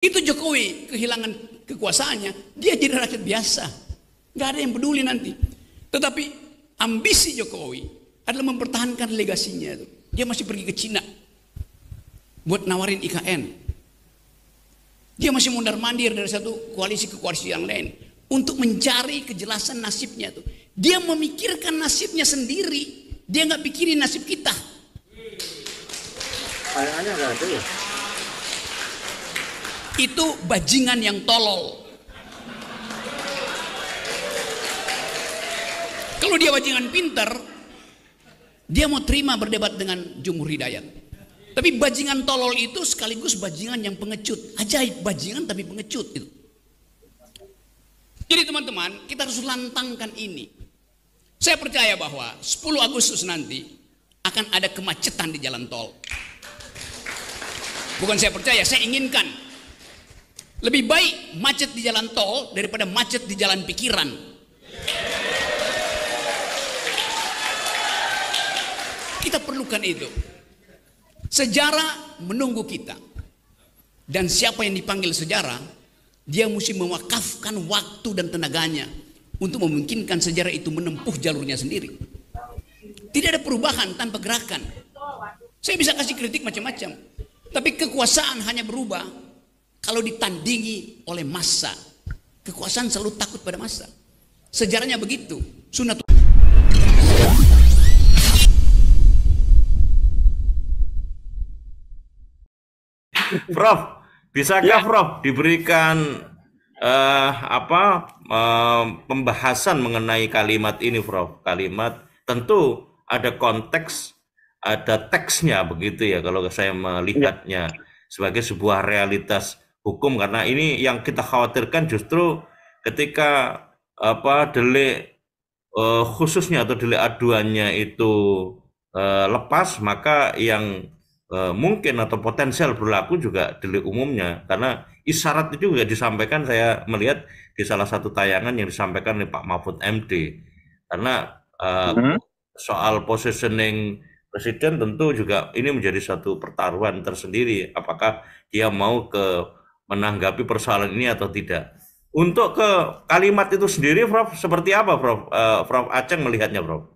Itu Jokowi kehilangan kekuasaannya, dia jadi rakyat biasa. Nggak ada yang peduli nanti. Tetapi ambisi Jokowi adalah mempertahankan legasinya. Dia masih pergi ke Cina buat nawarin IKN. Dia masih mondar-mandir dari satu koalisi ke koalisi yang lain untuk mencari kejelasan nasibnya tuh. Dia memikirkan nasibnya sendiri. Dia nggak pikirin nasib kita. Kayaknya nggak ada ya. Itu bajingan yang tolol. Kalau dia bajingan pinter, dia mau terima berdebat dengan Jumhur Hidayat. Tapi bajingan tolol itu sekaligus bajingan yang pengecut. Ajaib, bajingan tapi pengecut itu. Jadi teman-teman, kita harus lantangkan ini. Saya percaya bahwa 10 Agustus nanti akan ada kemacetan di jalan tol. Bukan saya percaya, saya inginkan. Lebih baik macet di jalan tol daripada macet di jalan pikiran. Kita perlukan itu. Sejarah menunggu kita. Dan siapa yang dipanggil sejarah, dia mesti mewakafkan waktu dan tenaganya untuk memungkinkan sejarah itu menempuh jalurnya sendiri. Tidak ada perubahan tanpa gerakan. Saya bisa kasih kritik macam-macam. Tapi kekuasaan hanya berubah kalau ditandingi oleh massa. Kekuasaan selalu takut pada massa. Sejarahnya begitu. Sunnatul. Prof, bisakah Prof diberikan pembahasan mengenai kalimat ini, Prof? Kalimat tentu ada konteks, ada teksnya begitu ya kalau saya melihatnya sebagai sebuah realitas hukum, karena ini yang kita khawatirkan justru ketika delik khususnya atau delik aduannya itu lepas, maka yang mungkin atau potensial berlaku juga delik umumnya, karena isyarat itu juga disampaikan, saya melihat di salah satu tayangan yang disampaikan oleh Pak Mahfud MD, karena soal positioning presiden tentu juga ini menjadi satu pertaruhan tersendiri, apakah dia mau menanggapi persoalan ini atau tidak. Untuk ke kalimat itu sendiri, Prof, seperti apa, Prof? Prof Aceng melihatnya, Prof?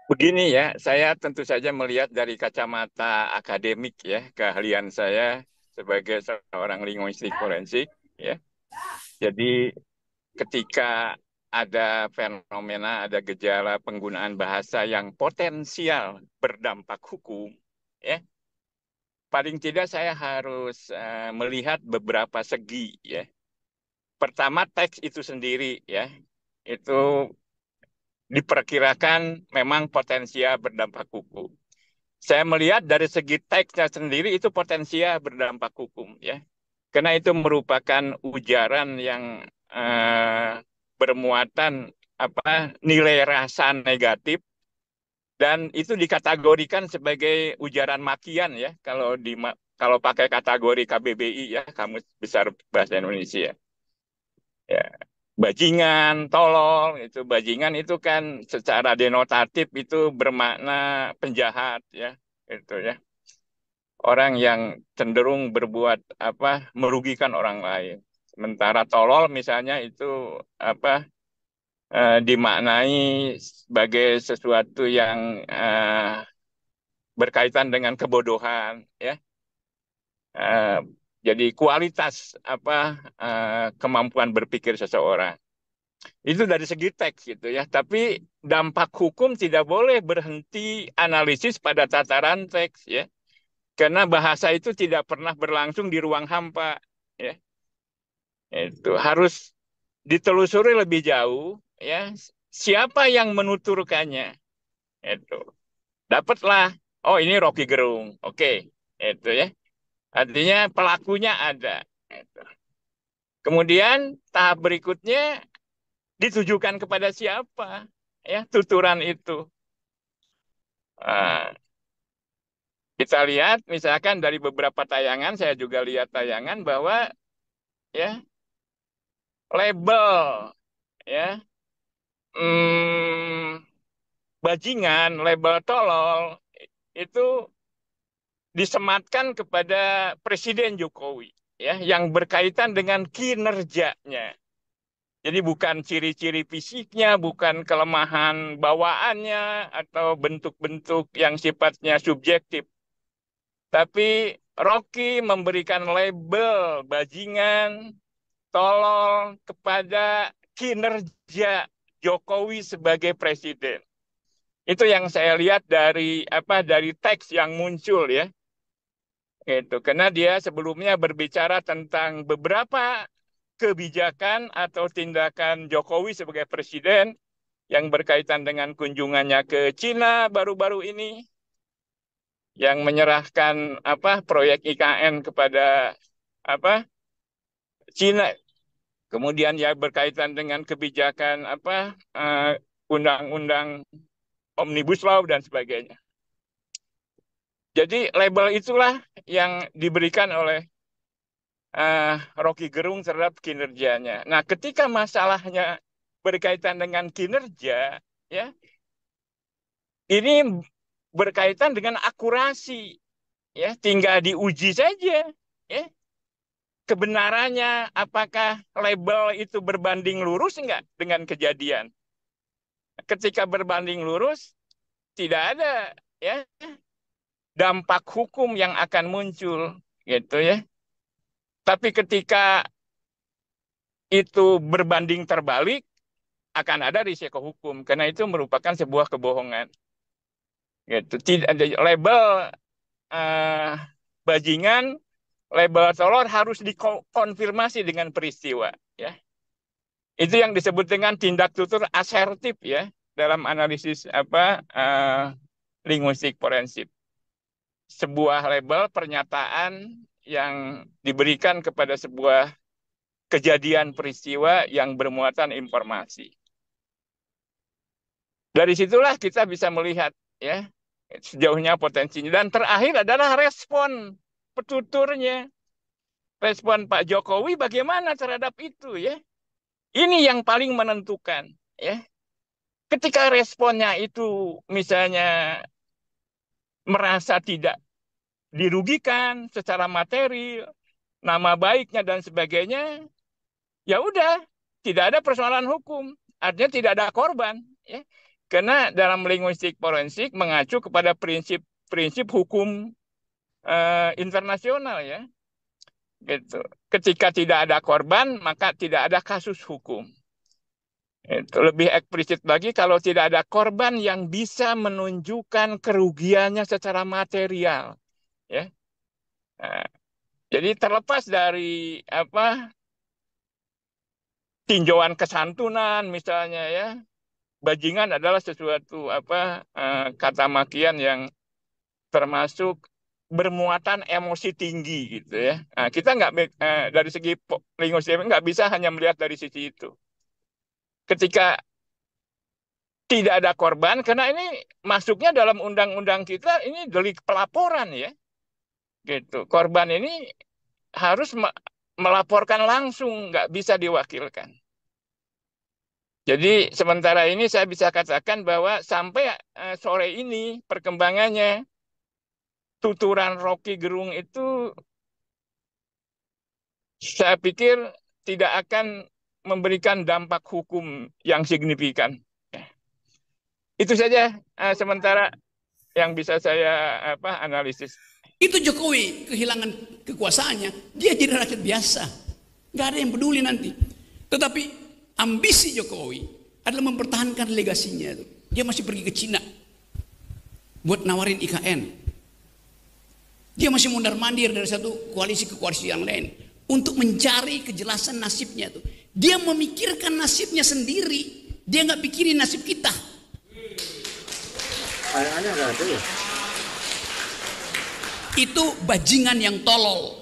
Begini ya, saya tentu saja melihat dari kacamata akademik ya, keahlian saya sebagai seorang linguistik forensik ya. Jadi ketika ada fenomena, ada gejala penggunaan bahasa yang potensial berdampak hukum, ya, paling tidak saya harus melihat beberapa segi ya. Pertama, teks itu sendiri ya, itu diperkirakan memang potensial berdampak hukum. Saya melihat dari segi teksnya sendiri itu potensial berdampak hukum ya, karena itu merupakan ujaran yang bermuatan nilai rasa negatif, dan itu dikategorikan sebagai ujaran makian ya kalau pakai kategori KBBI ya, Kamus Besar Bahasa Indonesia ya. Bajingan, tolol, itu bajingan itu kan secara denotatif itu bermakna penjahat ya, itu ya. Orang yang cenderung berbuat merugikan orang lain. Sementara tolol misalnya itu dimaknai sebagai sesuatu yang berkaitan dengan kebodohan ya. Jadi kualitas kemampuan berpikir seseorang. Itu dari segi teks gitu ya. Tapi dampak hukum tidak boleh berhenti analisis pada tataran teks ya. Karena bahasa itu tidak pernah berlangsung di ruang hampa ya. Itu harus ditelusuri lebih jauh ya. Siapa yang menuturkannya? Itu. Dapatlah, oh ini Rocky Gerung. Oke, itu ya. Artinya pelakunya ada. Itu. Kemudian tahap berikutnya ditujukan kepada siapa ya tuturan itu. Kita lihat misalkan dari beberapa tayangan, saya juga lihat tayangan bahwa ya label ya bajingan, label tolol itu disematkan kepada Presiden Jokowi, ya, yang berkaitan dengan kinerjanya. Jadi bukan ciri-ciri fisiknya, bukan kelemahan bawaannya, atau bentuk-bentuk yang sifatnya subjektif. Tapi Rocky memberikan label bajingan, tolol kepada kinerja Jokowi sebagai presiden. Itu yang saya lihat dari teks yang muncul, ya. Gitu. Karena dia sebelumnya berbicara tentang beberapa kebijakan atau tindakan Jokowi sebagai presiden yang berkaitan dengan kunjungannya ke Cina baru-baru ini, yang menyerahkan proyek IKN kepada Cina, kemudian ya berkaitan dengan kebijakan undang-undang Omnibus Law dan sebagainya. Jadi label itulah yang diberikan oleh Rocky Gerung terhadap kinerjanya. Nah, ketika masalahnya berkaitan dengan kinerja, ya, ini berkaitan dengan akurasi, ya, tinggal diuji saja, ya, kebenarannya, apakah label itu berbanding lurus enggak dengan kejadian. Ketika berbanding lurus, tidak ada, ya, dampak hukum yang akan muncul, gitu, ya. Tapi ketika itu berbanding terbalik, akan ada risiko hukum, karena itu merupakan sebuah kebohongan. Gitu. Tidak ada label bajingan, label tolol harus dikonfirmasi dengan peristiwa. Ya. Itu yang disebut dengan tindak tutur asertif, ya, dalam analisis linguistik forensik. Sebuah label pernyataan yang diberikan kepada sebuah kejadian peristiwa yang bermuatan informasi. Dari situlah kita bisa melihat, ya, sejauhnya potensinya. Dan terakhir adalah respon petuturnya. Respon Pak Jokowi bagaimana terhadap itu, ya. Ini yang paling menentukan, ya. Ketika responnya itu misalnya merasa tidak dirugikan secara materi, nama baiknya dan sebagainya, ya udah, tidak ada persoalan hukum, artinya tidak ada korban, ya. Karena dalam linguistik forensik mengacu kepada prinsip hukum internasional, ya. Gitu. Ketika tidak ada korban, maka tidak ada kasus hukum. Itu lebih eksplisit lagi, kalau tidak ada korban yang bisa menunjukkan kerugiannya secara material, ya. Nah, jadi terlepas dari tinjauan kesantunan misalnya, ya, bajingan adalah sesuatu kata makian yang termasuk bermuatan emosi tinggi, gitu, ya. Nah, kita nggak dari segi linguistik nggak bisa hanya melihat dari sisi itu. Ketika tidak ada korban, karena ini masuknya dalam undang-undang kita, ini delik pelaporan, ya. Gitu. Korban ini harus melaporkan langsung, nggak bisa diwakilkan. Jadi sementara ini saya bisa katakan bahwa sampai sore ini perkembangannya, tuturan Rocky Gerung itu saya pikir tidak akan memberikan dampak hukum yang signifikan. Itu saja sementara yang bisa saya analisis. Itu Jokowi kehilangan kekuasaannya, dia jadi rakyat biasa, nggak ada yang peduli nanti. Tetapi ambisi Jokowi adalah mempertahankan legasinya. Dia masih pergi ke Cina buat nawarin IKN. Dia masih mundar-mandir dari satu koalisi ke koalisi yang lain untuk mencari kejelasan nasibnya tuh. Dia memikirkan nasibnya sendiri, dia nggak pikirin nasib kita. Kayaknya nggak ada ya. Itu bajingan yang tolol.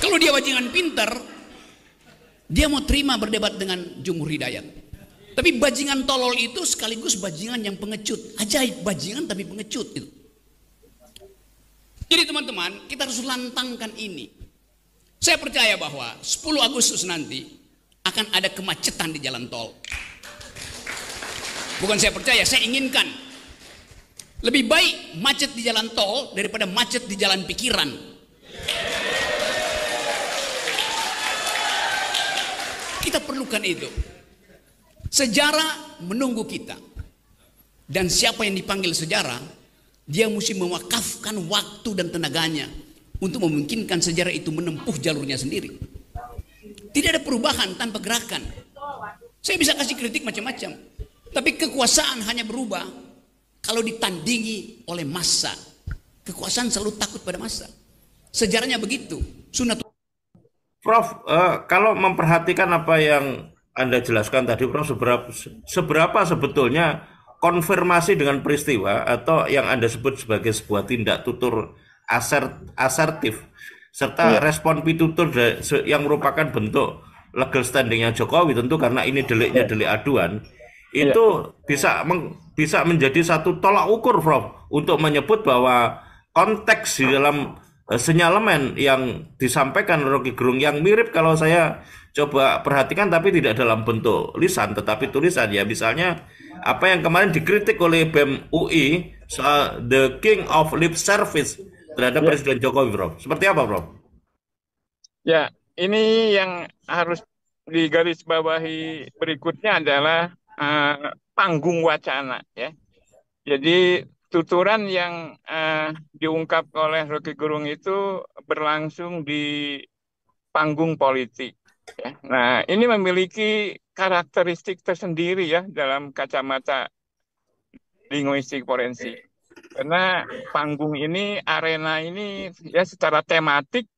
Kalau dia bajingan pinter, dia mau terima berdebat dengan Jumhur Hidayat. Tapi bajingan tolol itu sekaligus bajingan yang pengecut. Ajaib, bajingan tapi pengecut itu. Jadi teman-teman, kita harus lantangkan ini. Saya percaya bahwa 10 Agustus nanti akan ada kemacetan di jalan tol. Bukan saya percaya, saya inginkan. Lebih baik macet di jalan tol daripada macet di jalan pikiran. Kita perlukan itu. Sejarah menunggu kita. Dan siapa yang dipanggil sejarah, dia mesti mewakafkan waktu dan tenaganya untuk memungkinkan sejarah itu menempuh jalurnya sendiri. Tidak ada perubahan tanpa gerakan. Saya bisa kasih kritik macam-macam, tapi kekuasaan hanya berubah kalau ditandingi oleh massa. Kekuasaan selalu takut pada massa. Sejarahnya begitu. Sunnatul. Prof, kalau memperhatikan apa yang Anda jelaskan tadi, Prof, seberapa sebetulnya konfirmasi dengan peristiwa atau yang Anda sebut sebagai sebuah tindak tutur asertif serta respon pitutur yang merupakan bentuk legal standingnya Jokowi, tentu karena ini deliknya delik aduan, itu bisa menjadi satu tolak ukur, Prof, untuk menyebut bahwa konteks di dalam sinyalemen yang disampaikan Rocky Gerung yang mirip, kalau saya coba perhatikan, tapi tidak dalam bentuk lisan tetapi tulisan, ya misalnya apa yang kemarin dikritik oleh BEM UI soal the king of lip service terhadap Presiden Jokowi, Prof. Seperti apa, Prof? Ya, ini yang harus digarisbawahi berikutnya adalah panggung wacana, ya. Jadi tuturan yang diungkap oleh Rocky Gerung itu berlangsung di panggung politik. Ya. Nah, ini memiliki karakteristik tersendiri ya dalam kacamata linguistik forensik. Karena panggung ini, arena ini ya secara tematik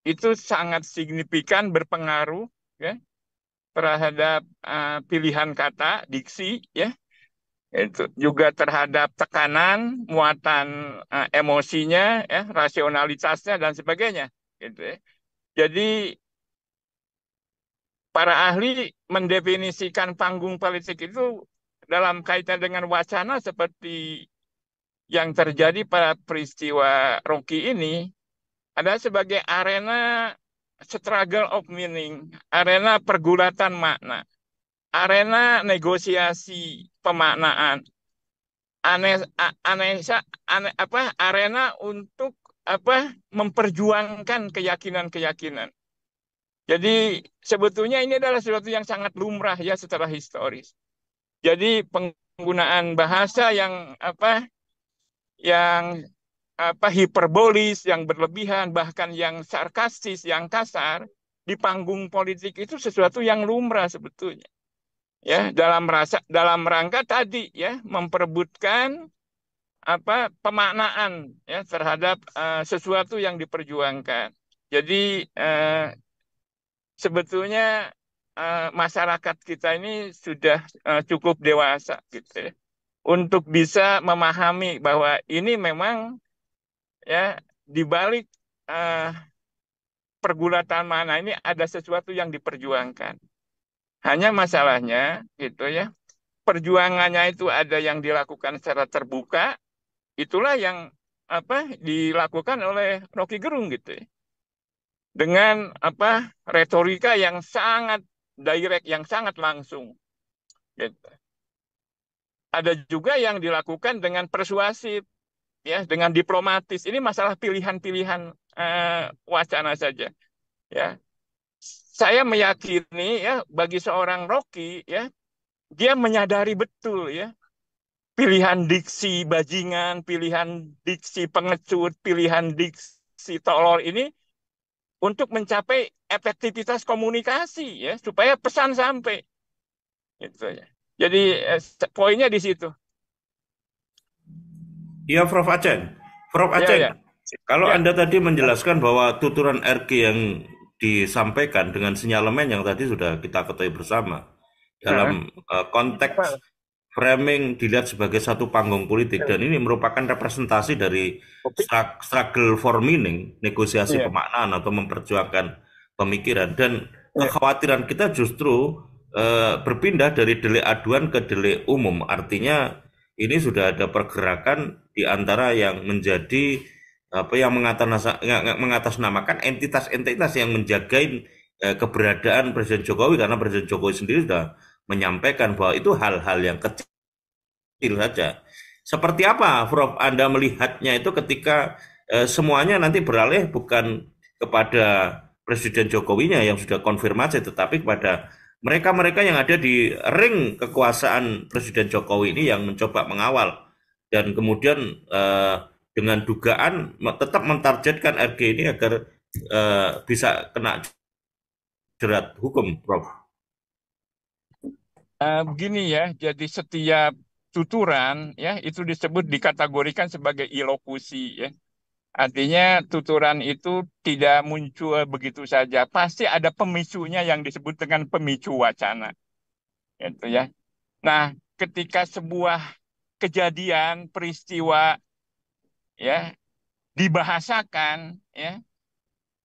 itu sangat signifikan berpengaruh ya terhadap pilihan kata, diksi ya. Itu juga terhadap tekanan, muatan emosinya, ya, rasionalitasnya dan sebagainya. Gitu ya. Jadi para ahli mendefinisikan panggung politik itu dalam kaitan dengan wacana seperti yang terjadi pada peristiwa Rocky ini adalah sebagai arena struggle of meaning, arena pergulatan makna, arena negosiasi pemaknaan, arena untuk memperjuangkan keyakinan-keyakinan. Jadi sebetulnya ini adalah sesuatu yang sangat lumrah ya secara historis. Jadi penggunaan bahasa yang hiperbolis, yang berlebihan, bahkan yang sarkastis, yang kasar di panggung politik itu sesuatu yang lumrah sebetulnya. Ya, dalam rangka tadi ya memperebutkan pemaknaan ya terhadap sesuatu yang diperjuangkan. Jadi sebetulnya masyarakat kita ini sudah cukup dewasa gitu ya, untuk bisa memahami bahwa ini memang ya di balik pergulatan mana ini ada sesuatu yang diperjuangkan. Hanya masalahnya gitu ya, perjuangannya itu ada yang dilakukan secara terbuka, itulah yang dilakukan oleh Rocky Gerung gitu ya. Dengan retorika yang sangat direct, yang sangat langsung. Gitu. Ada juga yang dilakukan dengan persuasif, ya, dengan diplomatis. Ini masalah pilihan-pilihan wacana saja. Ya, saya meyakini ya bagi seorang Rocky ya, dia menyadari betul ya pilihan diksi bajingan, pilihan diksi pengecut, pilihan diksi tolol ini untuk mencapai efektivitas komunikasi ya supaya pesan sampai gitu ya. Jadi poinnya di situ. Iya, Prof Aceng. Prof Aceng, Ya. kalau Ya. Anda tadi menjelaskan bahwa tuturan RG yang disampaikan dengan sinyalemen yang tadi sudah kita ketahui bersama dalam konteks framing dilihat sebagai satu panggung politik, dan ini merupakan representasi dari struggle for meaning, negosiasi pemaknaan atau memperjuangkan pemikiran, dan kekhawatiran kita justru berpindah dari delik aduan ke delik umum. Artinya ini sudah ada pergerakan di antara yang menjadi yang mengatasnamakan entitas-entitas yang menjaga keberadaan Presiden Jokowi, karena Presiden Jokowi sendiri sudah menyampaikan bahwa itu hal-hal yang kecil saja. Seperti apa, Prof, Anda melihatnya itu ketika semuanya nanti beralih bukan kepada Presiden Jokowinya yang sudah konfirmasi, tetapi kepada mereka-mereka yang ada di ring kekuasaan Presiden Jokowi ini yang mencoba mengawal dan kemudian dengan dugaan tetap mentargetkan RG ini agar bisa kena jerat hukum, Prof. Begini ya, jadi setiap tuturan ya itu disebut dikategorikan sebagai ilokusi ya. Artinya tuturan itu tidak muncul begitu saja, pasti ada pemicunya yang disebut dengan pemicu wacana, gitu ya. Nah, ketika sebuah kejadian peristiwa ya dibahasakan ya,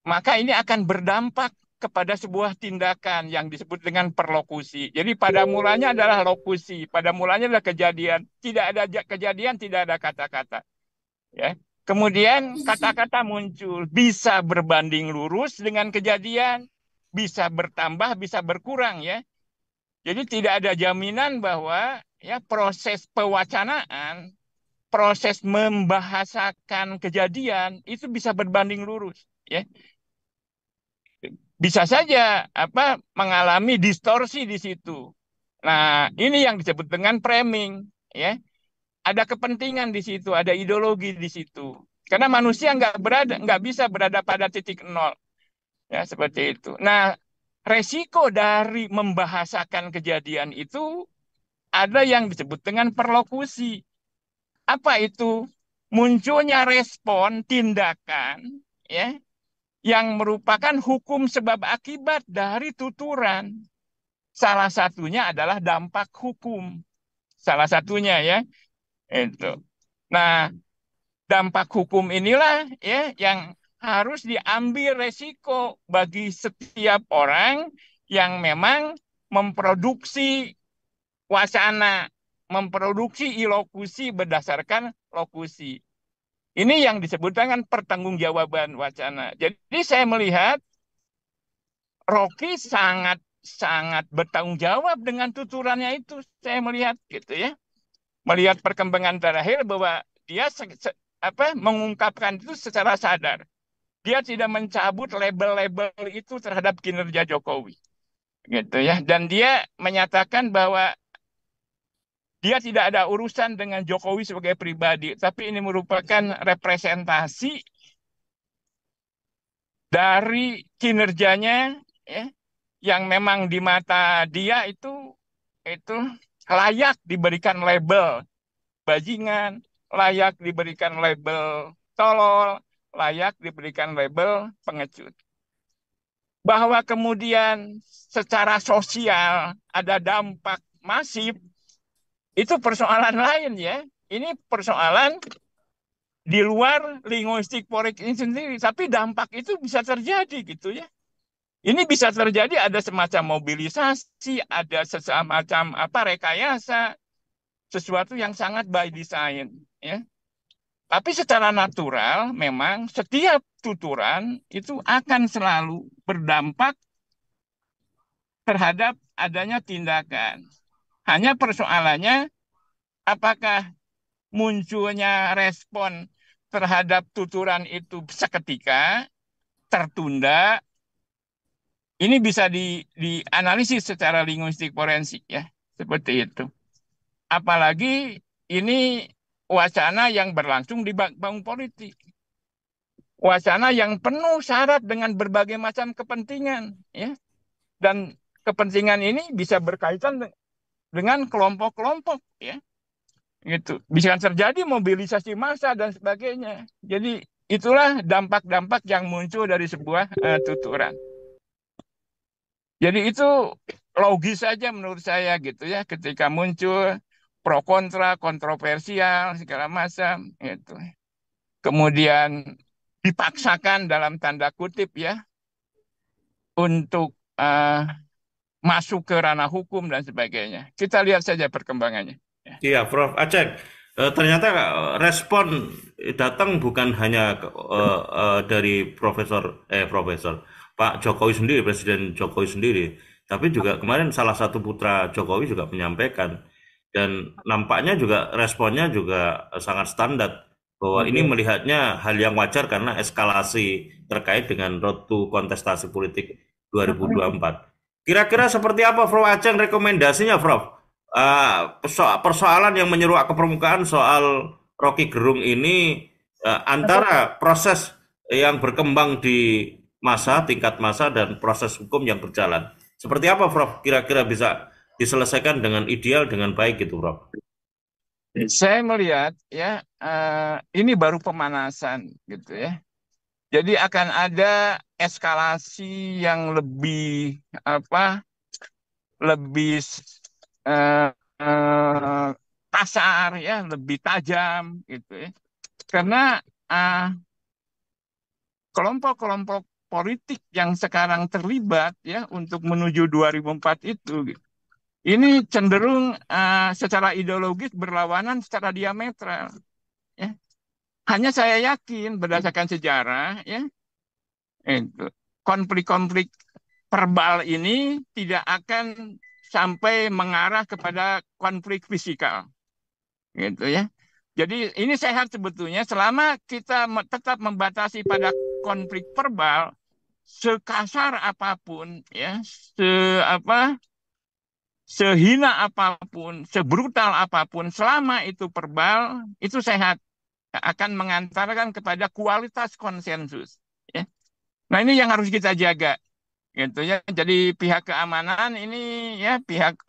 maka ini akan berdampak kepada sebuah tindakan yang disebut dengan perlokusi. Jadi pada mulanya adalah lokusi, pada mulanya adalah kejadian, tidak ada kejadian, tidak ada kata-kata. Ya. Kemudian kata-kata muncul, bisa berbanding lurus dengan kejadian, bisa bertambah, bisa berkurang ya. Jadi tidak ada jaminan bahwa ya proses pewacanaan, proses membahasakan kejadian itu bisa berbanding lurus ya. Bisa saja mengalami distorsi di situ. Nah, ini yang disebut dengan framing ya. Ada kepentingan di situ, ada ideologi di situ. Karena manusia nggak bisa berada pada titik nol, ya seperti itu. Nah, resiko dari membahasakan kejadian itu ada yang disebut dengan perlokusi. Apa itu? Munculnya respon tindakan, ya, yang merupakan hukum sebab akibat dari tuturan. Salah satunya adalah dampak hukum. Salah satunya ya. Itu. Nah, dampak hukum inilah ya yang harus diambil resiko bagi setiap orang yang memang memproduksi wacana, memproduksi ilokusi berdasarkan lokusi. Ini yang disebut dengan pertanggungjawaban wacana. Jadi saya melihat Rocky sangat bertanggung jawab dengan tuturannya itu. Saya melihat gitu ya. Melihat perkembangan terakhir bahwa dia mengungkapkan itu secara sadar. Dia tidak mencabut label-label itu terhadap kinerja Jokowi. Gitu ya. Dan dia menyatakan bahwa dia tidak ada urusan dengan Jokowi sebagai pribadi, tapi ini merupakan representasi dari kinerjanya ya, yang memang di mata dia itu layak diberikan label bajingan, layak diberikan label tolol, layak diberikan label pengecut. Bahwa kemudian secara sosial ada dampak masif, itu persoalan lain ya. Ini persoalan di luar linguistik forensik ini sendiri, tapi dampak itu bisa terjadi gitu ya. Ini bisa terjadi ada semacam mobilisasi, ada semacam rekayasa, sesuatu yang sangat by design ya. Tapi secara natural memang setiap tuturan itu akan selalu berdampak terhadap adanya tindakan. Hanya persoalannya apakah munculnya respon terhadap tuturan itu seketika, tertunda, ini bisa dianalisis secara linguistik forensik ya, seperti itu. Apalagi ini wacana yang berlangsung di panggung politik. Wacana yang penuh syarat dengan berbagai macam kepentingan ya. Dan kepentingan ini bisa berkaitan dengan kelompok-kelompok ya. Gitu. Bisa terjadi mobilisasi massa dan sebagainya. Jadi itulah dampak-dampak yang muncul dari sebuah tuturan. Jadi itu logis saja menurut saya gitu ya, ketika muncul pro kontra, kontroversial segala macam gitu. Kemudian dipaksakan dalam tanda kutip ya untuk masuk ke ranah hukum dan sebagainya. Kita lihat saja perkembangannya. Iya, Prof. Aceh, ternyata respon datang bukan hanya dari Profesor Pak Jokowi sendiri, Presiden Jokowi sendiri, tapi juga kemarin salah satu putra Jokowi juga menyampaikan dan nampaknya juga responnya juga sangat standar bahwa ini melihatnya hal yang wajar karena eskalasi terkait dengan road to kontestasi politik 2024. Kira-kira seperti apa Prof Ajeng rekomendasinya Prof? Persoalan yang menyeruak ke permukaan soal Rocky Gerung ini antara proses yang berkembang di tingkat massa dan proses hukum yang berjalan. Seperti apa Prof? Kira-kira bisa diselesaikan dengan ideal, dengan baik gitu Prof? Saya melihat ya ini baru pemanasan gitu ya. Jadi akan ada eskalasi yang lebih lebih eh, eh, kasar ya, lebih tajam gitu ya. Karena kelompok-kelompok politik yang sekarang terlibat ya untuk menuju 2004 itu gitu. Ini cenderung secara ideologis berlawanan secara diametral ya. Hanya saya yakin berdasarkan sejarah ya, konflik-konflik verbal ini tidak akan sampai mengarah kepada konflik fisikal, gitu ya. Jadi ini sehat sebetulnya selama kita tetap membatasi pada konflik verbal, sekasar apapun, ya, sehina apapun, sebrutal apapun, selama itu verbal, itu sehat, akan mengantarkan kepada kualitas konsensus. Ya. Nah ini yang harus kita jaga. Gitu ya. Jadi pihak keamanan ini ya pihak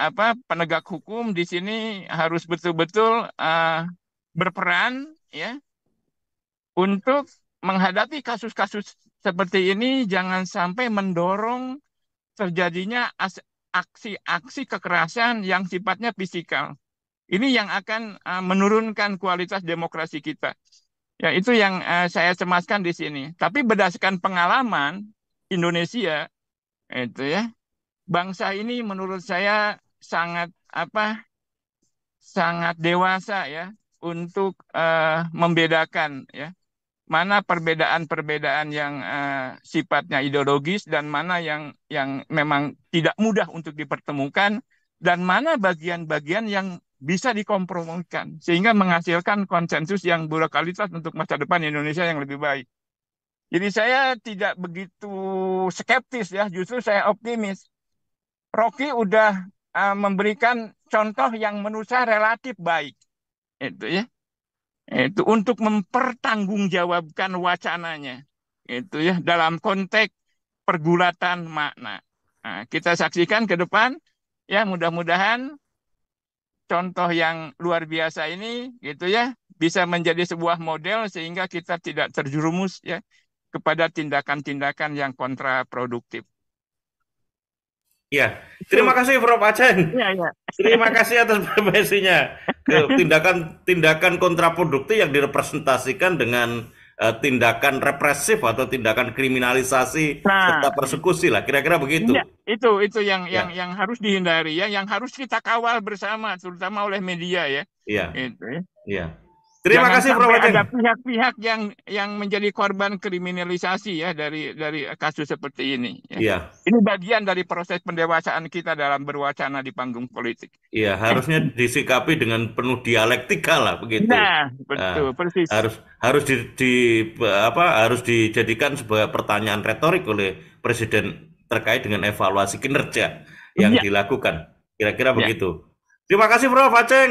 penegak hukum di sini harus betul-betul berperan ya untuk menghadapi kasus-kasus seperti ini, jangan sampai mendorong terjadinya aksi-aksi kekerasan yang sifatnya fisikal. Ini yang akan menurunkan kualitas demokrasi kita. Ya itu yang saya cemaskan di sini. Tapi berdasarkan pengalaman Indonesia itu ya, bangsa ini menurut saya sangat sangat dewasa ya untuk membedakan ya mana perbedaan-perbedaan yang sifatnya ideologis dan mana yang memang tidak mudah untuk dipertemukan dan mana bagian-bagian yang bisa dikompromikan sehingga menghasilkan konsensus yang berkualitas untuk masa depan Indonesia yang lebih baik. Jadi saya tidak begitu skeptis ya, justru saya optimis. Rocky udah memberikan contoh yang menurut saya relatif baik. Itu ya. Itu untuk mempertanggungjawabkan wacananya. Itu ya dalam konteks pergulatan makna. Nah, kita saksikan ke depan ya mudah-mudahan contoh yang luar biasa ini gitu ya bisa menjadi sebuah model sehingga kita tidak terjerumus ya kepada tindakan-tindakan yang kontraproduktif. Ya, terima kasih Prof Ajeng. Ya, ya. Terima kasih atas profesinya. Tindakan kontraproduktif yang direpresentasikan dengan tindakan represif atau tindakan kriminalisasi serta persekusi lah, kira-kira begitu. Ya, itu yang harus dihindari ya, yang harus kita kawal bersama, terutama oleh media ya. Iya. Itu ya. Iya. Terima kasih Prof Ajeng. Ada pihak-pihak yang menjadi korban kriminalisasi ya dari kasus seperti ini. Ya. Iya. Ini bagian dari proses pendewasaan kita dalam berwacana di panggung politik. Iya, harusnya disikapi dengan penuh dialektika lah begitu. Nah, betul, persis. Harus dijadikan sebuah pertanyaan retorik oleh Presiden terkait dengan evaluasi kinerja yang dilakukan. Kira-kira begitu. Terima kasih Prof Ajeng.